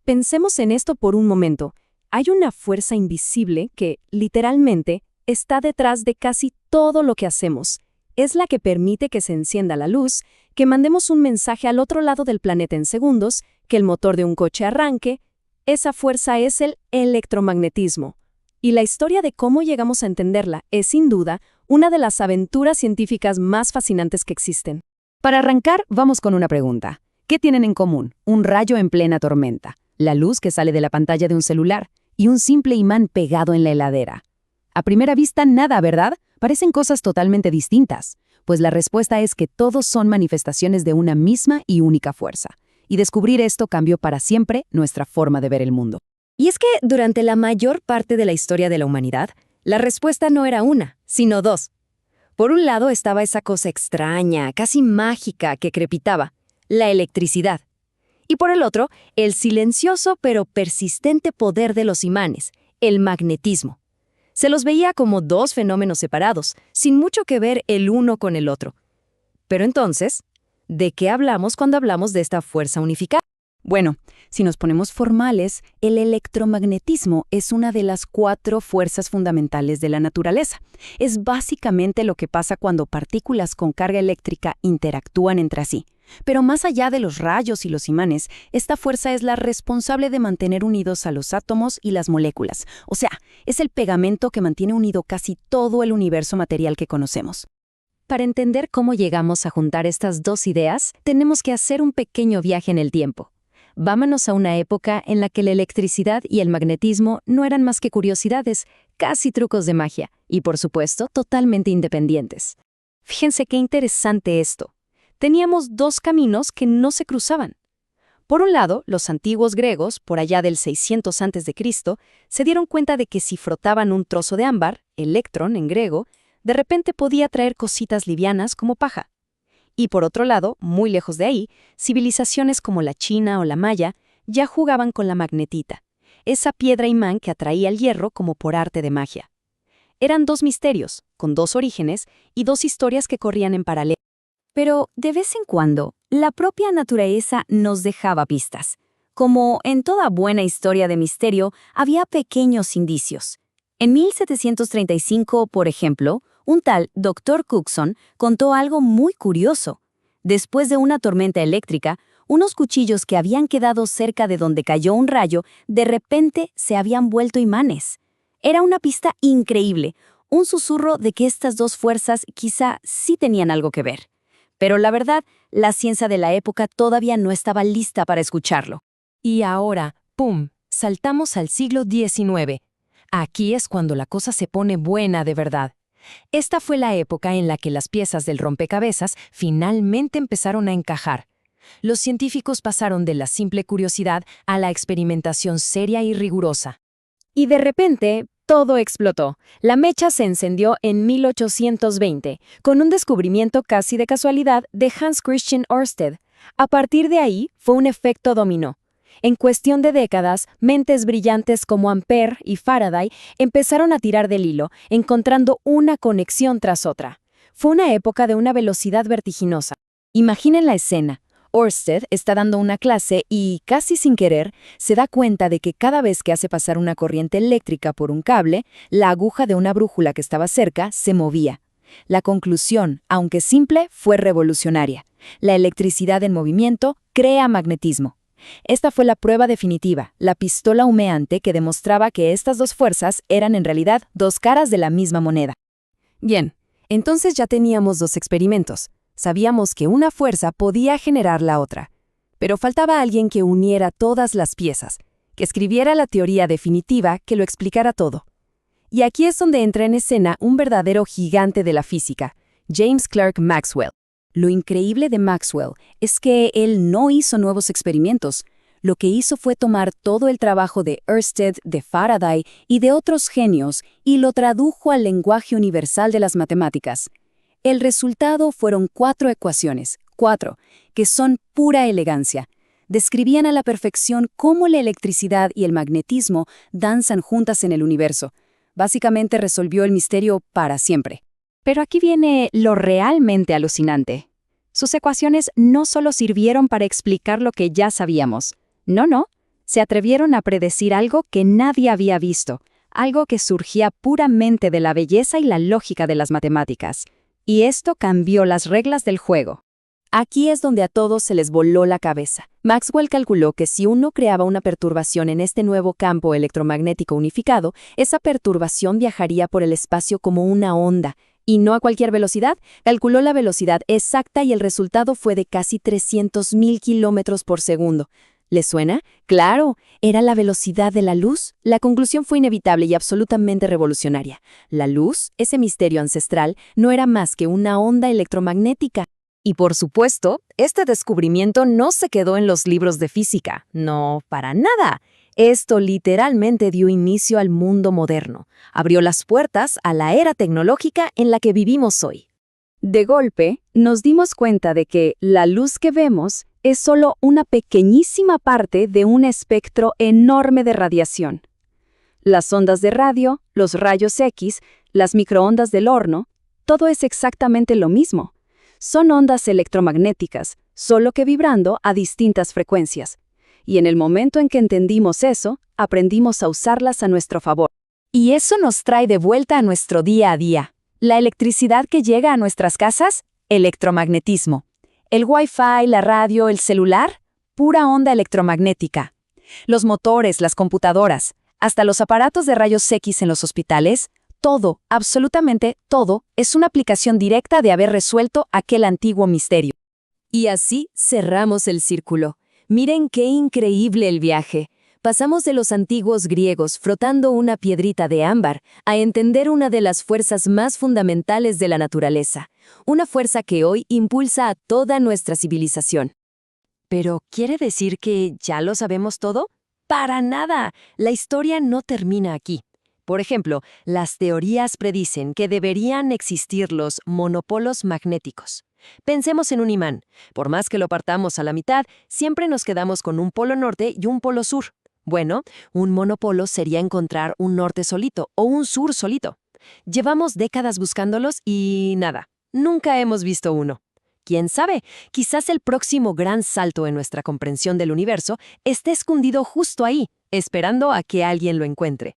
Pensemos en esto por un momento. Hay una fuerza invisible que, literalmente, está detrás de casi todo lo que hacemos. Es la que permite que se encienda la luz, que mandemos un mensaje al otro lado del planeta en segundos, que el motor de un coche arranque. Esa fuerza es el electromagnetismo. Y la historia de cómo llegamos a entenderla es, sin duda, una de las aventuras científicas más fascinantes que existen. Para arrancar, vamos con una pregunta. ¿Qué tienen en común? Un rayo en plena tormenta, la luz que sale de la pantalla de un celular y un simple imán pegado en la heladera. A primera vista, nada, ¿verdad? Parecen cosas totalmente distintas. Pues la respuesta es que todos son manifestaciones de una misma y única fuerza. Y descubrir esto cambió para siempre nuestra forma de ver el mundo. Y es que durante la mayor parte de la historia de la humanidad, la respuesta no era una, sino dos. Por un lado estaba esa cosa extraña, casi mágica que crepitaba, la electricidad. Y por el otro, el silencioso pero persistente poder de los imanes, el magnetismo. Se los veía como dos fenómenos separados, sin mucho que ver el uno con el otro. Pero entonces, ¿de qué hablamos cuando hablamos de esta fuerza unificada? Bueno, si nos ponemos formales, el electromagnetismo es una de las 4 fuerzas fundamentales de la naturaleza. Es básicamente lo que pasa cuando partículas con carga eléctrica interactúan entre sí. Pero más allá de los rayos y los imanes, esta fuerza es la responsable de mantener unidos a los átomos y las moléculas. O sea, es el pegamento que mantiene unido casi todo el universo material que conocemos. Para entender cómo llegamos a juntar estas dos ideas, tenemos que hacer un pequeño viaje en el tiempo. Vámonos a una época en la que la electricidad y el magnetismo no eran más que curiosidades, casi trucos de magia, y por supuesto, totalmente independientes. Fíjense qué interesante esto. Teníamos dos caminos que no se cruzaban. Por un lado, los antiguos griegos, por allá del 600 a.C., se dieron cuenta de que si frotaban un trozo de ámbar, electrón en griego, de repente podía traer cositas livianas como paja. Y por otro lado, muy lejos de ahí, civilizaciones como la China o la Maya ya jugaban con la magnetita, esa piedra imán que atraía el hierro como por arte de magia. Eran dos misterios, con dos orígenes y dos historias que corrían en paralelo. Pero, de vez en cuando, la propia naturaleza nos dejaba pistas. Como en toda buena historia de misterio, había pequeños indicios. En 1735, por ejemplo, un tal Dr. Cookson contó algo muy curioso. Después de una tormenta eléctrica, unos cuchillos que habían quedado cerca de donde cayó un rayo, de repente se habían vuelto imanes. Era una pista increíble, un susurro de que estas dos fuerzas quizá sí tenían algo que ver. Pero la verdad, la ciencia de la época todavía no estaba lista para escucharlo. Y ahora, ¡pum!, saltamos al siglo XIX. Aquí es cuando la cosa se pone buena de verdad. Esta fue la época en la que las piezas del rompecabezas finalmente empezaron a encajar. Los científicos pasaron de la simple curiosidad a la experimentación seria y rigurosa. Y de repente, todo explotó. La mecha se encendió en 1820, con un descubrimiento casi de casualidad de Hans Christian Ørsted. A partir de ahí, fue un efecto dominó. En cuestión de décadas, mentes brillantes como Ampère y Faraday empezaron a tirar del hilo, encontrando una conexión tras otra. Fue una época de una velocidad vertiginosa. Imaginen la escena. Ørsted está dando una clase y, casi sin querer, se da cuenta de que cada vez que hace pasar una corriente eléctrica por un cable, la aguja de una brújula que estaba cerca se movía. La conclusión, aunque simple, fue revolucionaria. La electricidad en movimiento crea magnetismo. Esta fue la prueba definitiva, la pistola humeante que demostraba que estas dos fuerzas eran en realidad dos caras de la misma moneda. Bien, entonces ya teníamos dos experimentos. Sabíamos que una fuerza podía generar la otra. Pero faltaba alguien que uniera todas las piezas, que escribiera la teoría definitiva que lo explicara todo. Y aquí es donde entra en escena un verdadero gigante de la física, James Clerk Maxwell. Lo increíble de Maxwell es que él no hizo nuevos experimentos. Lo que hizo fue tomar todo el trabajo de Ørsted, de Faraday y de otros genios y lo tradujo al lenguaje universal de las matemáticas. El resultado fueron 4 ecuaciones, 4, que son pura elegancia. Describían a la perfección cómo la electricidad y el magnetismo danzan juntas en el universo. Básicamente resolvió el misterio para siempre. Pero aquí viene lo realmente alucinante. Sus ecuaciones no solo sirvieron para explicar lo que ya sabíamos. No, Se atrevieron a predecir algo que nadie había visto, algo que surgía puramente de la belleza y la lógica de las matemáticas. Y esto cambió las reglas del juego. Aquí es donde a todos se les voló la cabeza. Maxwell calculó que si uno creaba una perturbación en este nuevo campo electromagnético unificado, esa perturbación viajaría por el espacio como una onda, y no a cualquier velocidad. Calculó la velocidad exacta y el resultado fue de casi 300.000 kilómetros por segundo. ¿Le suena? Claro, era la velocidad de la luz. La conclusión fue inevitable y absolutamente revolucionaria. La luz, ese misterio ancestral, no era más que una onda electromagnética. Y por supuesto, este descubrimiento no se quedó en los libros de física. No, para nada. Esto literalmente dio inicio al mundo moderno. Abrió las puertas a la era tecnológica en la que vivimos hoy. De golpe, nos dimos cuenta de que la luz que vemos es solo una pequeñísima parte de un espectro enorme de radiación. Las ondas de radio, los rayos X, las microondas del horno, todo es exactamente lo mismo. Son ondas electromagnéticas, solo que vibrando a distintas frecuencias. Y en el momento en que entendimos eso, aprendimos a usarlas a nuestro favor. Y eso nos trae de vuelta a nuestro día a día. La electricidad que llega a nuestras casas, electromagnetismo. El Wi-Fi, la radio, el celular, pura onda electromagnética. Los motores, las computadoras, hasta los aparatos de rayos X en los hospitales, todo, absolutamente todo, es una aplicación directa de haber resuelto aquel antiguo misterio. Y así cerramos el círculo. Miren qué increíble el viaje. Pasamos de los antiguos griegos frotando una piedrita de ámbar a entender una de las fuerzas más fundamentales de la naturaleza. Una fuerza que hoy impulsa a toda nuestra civilización. ¿Pero quiere decir que ya lo sabemos todo? ¡Para nada! La historia no termina aquí. Por ejemplo, las teorías predicen que deberían existir los monopolos magnéticos. Pensemos en un imán. Por más que lo partamos a la mitad, siempre nos quedamos con un polo norte y un polo sur. Bueno, un monopolo sería encontrar un norte solito o un sur solito. Llevamos décadas buscándolos y nada, nunca hemos visto uno. ¿Quién sabe? Quizás el próximo gran salto en nuestra comprensión del universo esté escondido justo ahí, esperando a que alguien lo encuentre.